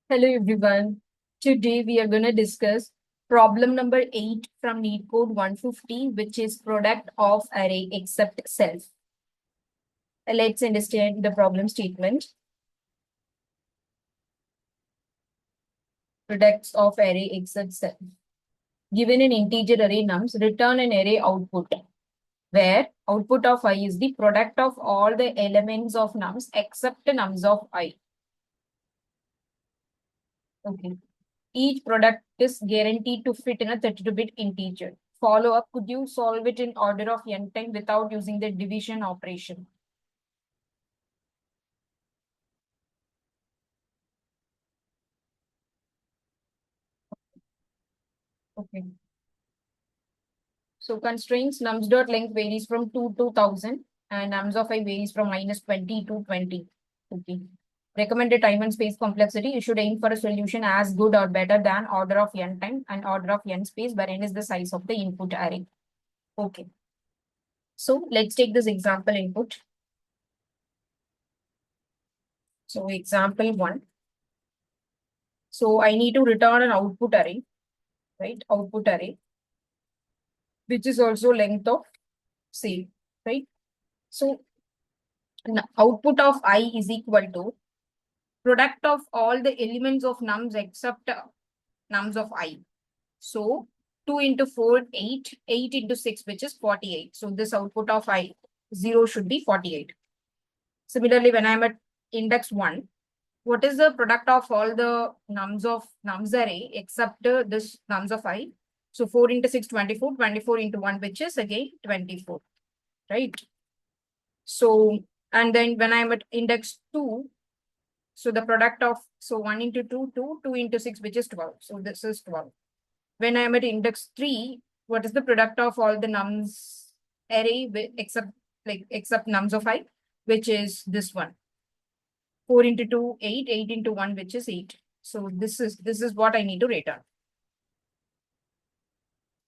Hello everyone. Today we are going to discuss problem number 8 from NeetCode 150, which is product of array except self. Let's understand the problem statement. Products of array except self. Given an integer array nums, return an array output, where output of I is the product of all the elements of nums except nums of I. Okay. Each product is guaranteed to fit in a 32-bit integer. Follow up, could you solve it in order of n time without using the division operation? Okay. So constraints nums dot length varies from 2 to 1000 and nums of I varies from -20 to 20. Okay. Recommended time and space complexity. You should aim for a solution as good or better than order of n time and order of n space, where n is the size of the input array. Okay. So let's take this example input. So example 1. So I need to return an output array, right? Output array, which is also length of same, right? So output of I is equal to product of all the elements of nums except nums of I. So 2 into 4, 8, 8 into 6, which is 48. So this output of I, 0 should be 48. Similarly, when I'm at index 1, what is the product of all the nums array except this nums of I? So 4 into 6, 24, 24 into 1, which is again 24, right? So, and then when I'm at index 2, so the product of, so 1 into 2, 2, 2 into 6, which is 12. So this is 12. When I'm at index 3, what is the product of all the nums array except nums of I, which is this one. 4 into 2, 8, 8 into 1, which is 8. So this is what I need to return.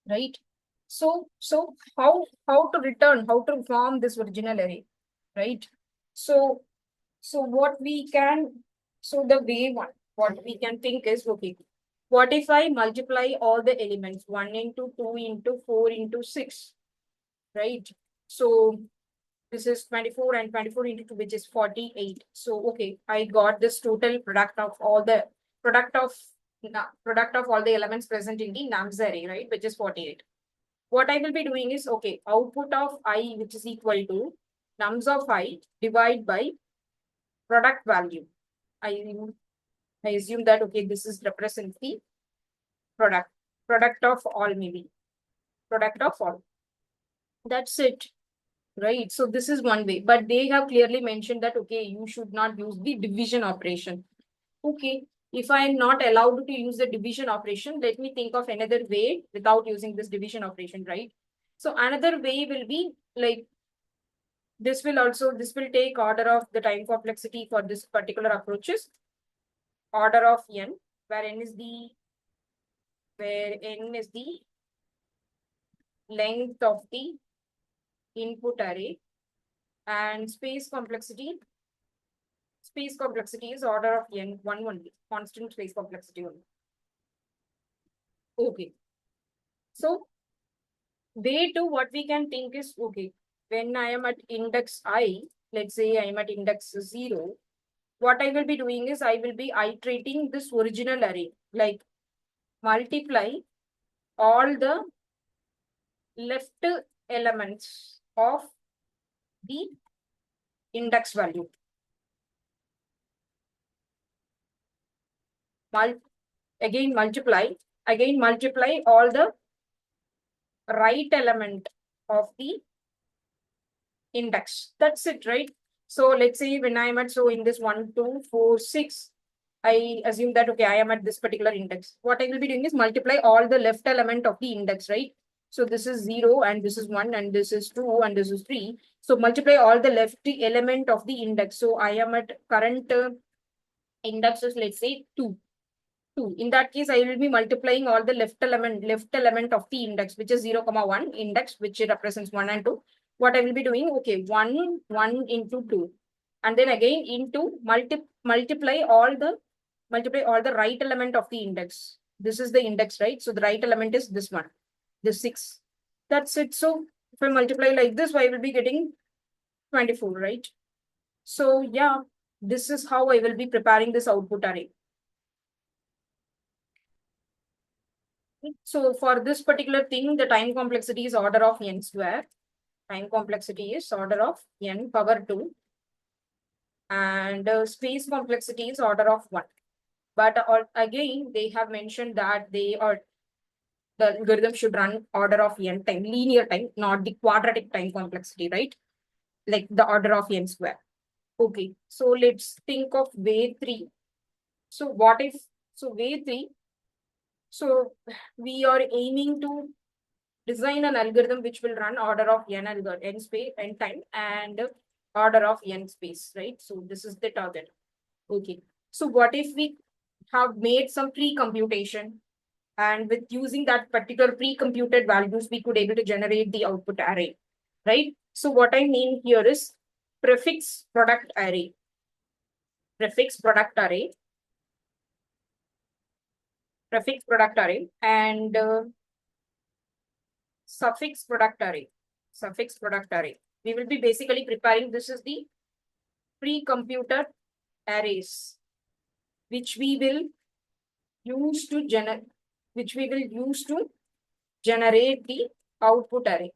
Right? So how to return, how to form this original array, right? So what we can, so the way one, what we can think is, okay, what if I multiply all the elements 1 into 2 into 4 into 6, right? So this is 24 and 24 into 2, which is 48. So, okay, I got this total product of all the product of all the elements present in the nums array, right? Which is 48. What I will be doing is, okay, output of I, which is equal to nums of I divide by product value. I assume that, okay, this is represents the product of all, maybe product of all. That's it. Right. So this is one way, but they have clearly mentioned that, okay, you should not use the division operation. Okay. If I am not allowed to use the division operation, let me think of another way without using this division operation, right? So another way will be like, this will take order of the time complexity for this particular approaches, order of n, where n is the length of the input array, and space complexity is order of n, one only, constant space complexity only. Okay. So way two, what we can think is, okay, when I am at index I, let's say I am at index 0, what I will be doing is I will be iterating this original array, like multiply all the left elements of the index value. Again multiply all the right element of the index. That's it, right? So let's say when I'm at, so in this 1, 2, 4, 6, I assume that, okay, I am at this particular index. What I will be doing is multiply all the left element of the index, right? So this is 0 and this is 1 and this is 2 and this is 3. So multiply all the left element of the index. So I am at current index is, let's say, 2. In that case, I will be multiplying all the left element of the index, which is 0, 1 index, which represents 1 and 2. What I will be doing, okay, 1 into 2. And then again into multiply all the multiply all the right element of the index. This is the index, right? So the right element is this one, this 6. That's it. So if I multiply like this, I will be getting 24, right? So yeah, this is how I will be preparing this output array. So for this particular thing, the time complexity is order of n square. Time complexity is order of n power 2. And space complexity is order of 1. But again, they have mentioned that the algorithm should run order of n time, linear time, not the quadratic time complexity, right? Like the order of n square. Okay, so let's think of way 3. So what if, so way 3, so we are aiming to design an algorithm which will run order of n space, n time, and order of n space, right? So this is the target. Okay. So what if we have made some pre-computation, and with using that particular pre-computed values, we could able to generate the output array, right? So what I mean here is prefix product array. Prefix product array. Prefix product array and suffix product array. Suffix product array. We will be basically preparing, this is the pre-computed arrays, which we will use to generate the output array.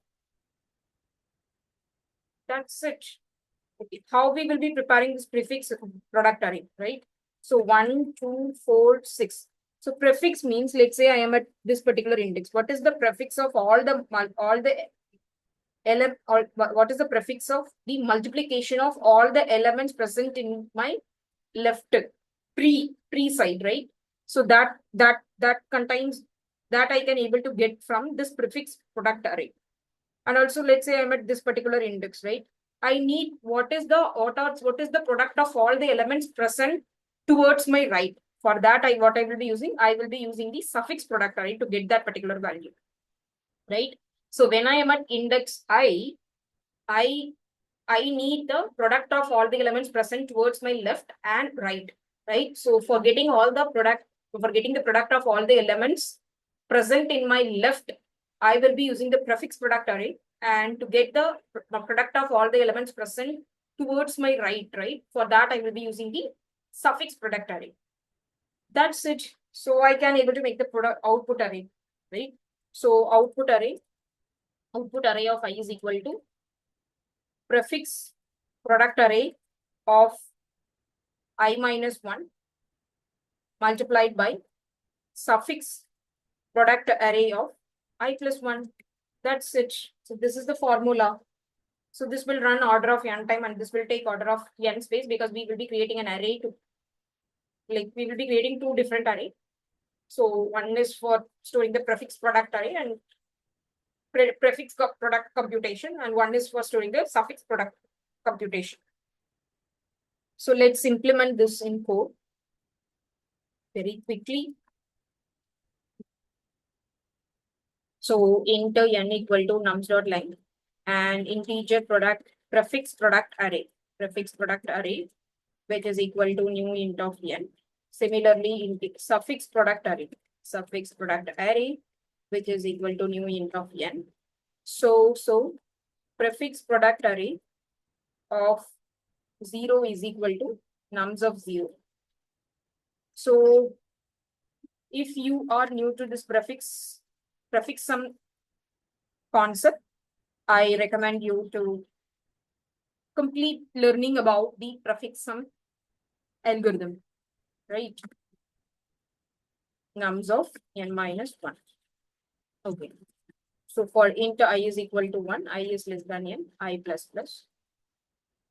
That's it. Okay. How we will be preparing this prefix product array, right? So 1, 2, 4, 6. So prefix means, let's say I am at this particular index. What is the prefix of all the what is the prefix of the multiplication of all the elements present in my left pre side, right? So that contains, that I can able to get from this prefix product array. And also let's say I'm at this particular index, right? I need what is the product of all the elements present towards my right. For that, what I will be using, I will be using the suffix product array to get that particular value, right? So when I am at index I need the product of all the elements present towards my left and right, right? So for getting the product of all the elements present in my left, I will be using the prefix product array. And to get the product of all the elements present towards my right, for that I will be using the suffix product array. That's it. So I can able to make the product output array, right? So output array of I is equal to prefix product array of I minus 1 multiplied by suffix product array of I plus 1. That's it. So this is the formula. So this will run order of n time, and this will take order of n space, because we will be creating an array we will be creating 2 different arrays. So one is for storing the prefix product array and prefix product computation, and one is for storing the suffix product computation. So let's implement this in code very quickly. So int n equal to nums.length and integer prefix product array, which is equal to new int of n. Similarly, suffix product array, which is equal to new int of n. So prefix product array of 0 is equal to nums of 0. So if you are new to this prefix sum concept, I recommend you to complete learning about the prefix sum algorithm, right? Nums of n minus 1. Okay. So for int I is equal to 1, I is less than n, I plus plus.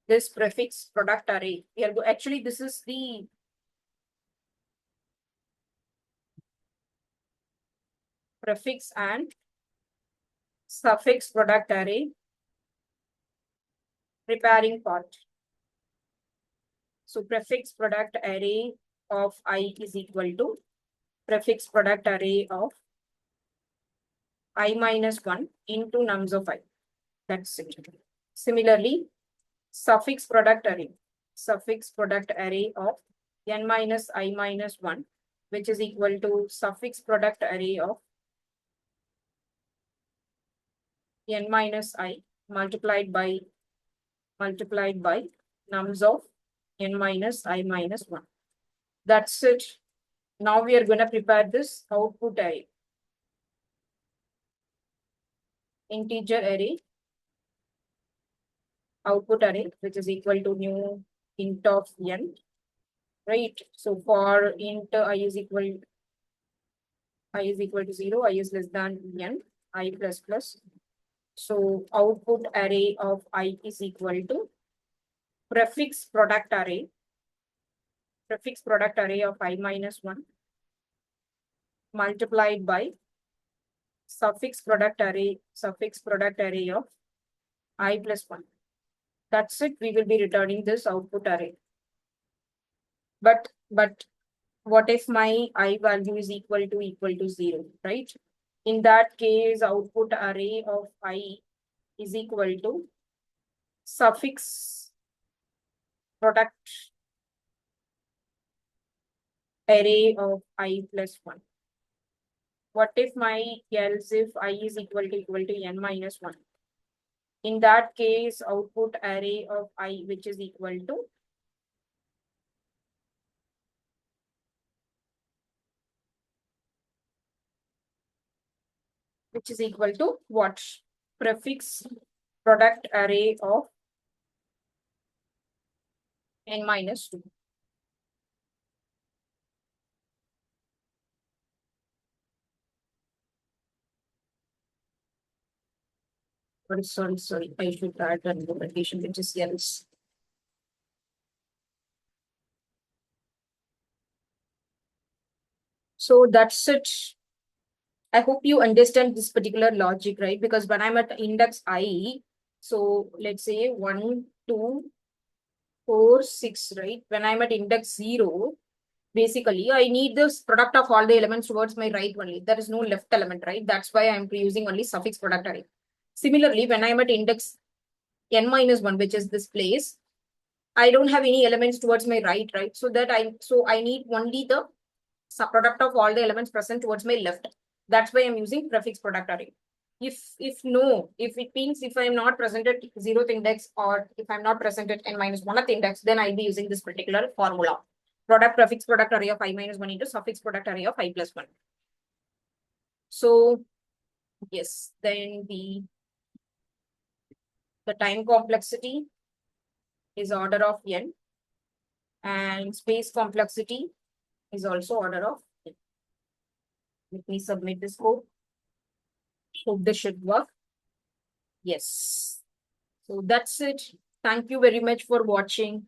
This prefix product array, actually this is the prefix and suffix product array preparing part. So prefix product array of I is equal to prefix product array of I minus 1 into nums of I. That's it. Similarly, suffix product array of n minus I minus 1, which is equal to suffix product array of n minus I multiplied by nums of n minus I minus 1. That's it. Now we are going to prepare this output array. Integer array, output array, which is equal to new int of n, right? So for int I is equal to 0, I is less than n, I plus plus. So output array of I is equal to prefix product array of I minus 1 multiplied by suffix product array of I plus 1. That's it. We will be returning this output array. But what if my I value is equal to 0, right? In that case, output array of I is equal to suffix product array of I plus 1. What if my else if I is equal to n minus 1? In that case, output array of I, which is equal to what? Prefix product array of n minus 2. Sorry. I should add an notation which is else. So that's it. I hope you understand this particular logic, right? Because when I'm at index I, so let's say 1, 2, 4, 6, right? When I'm at index 0, basically I need this product of all the elements towards my right only. There is no left element, right? That's why I'm using only suffix product array. Similarly, when I'm at index n minus 1, which is this place, I don't have any elements towards my right? So I need only the subproduct of all the elements present towards my left. That's why I'm using prefix product array. If it means if I'm not present at 0th index, or if I'm not present at n minus 1th index, then I'll be using this particular formula. Prefix product array of I minus 1 into suffix product array of I plus 1. So yes, then the time complexity is order of n, and space complexity is also order of n. Let me submit this code. Hope this should work. Yes. So that's it. Thank you very much for watching.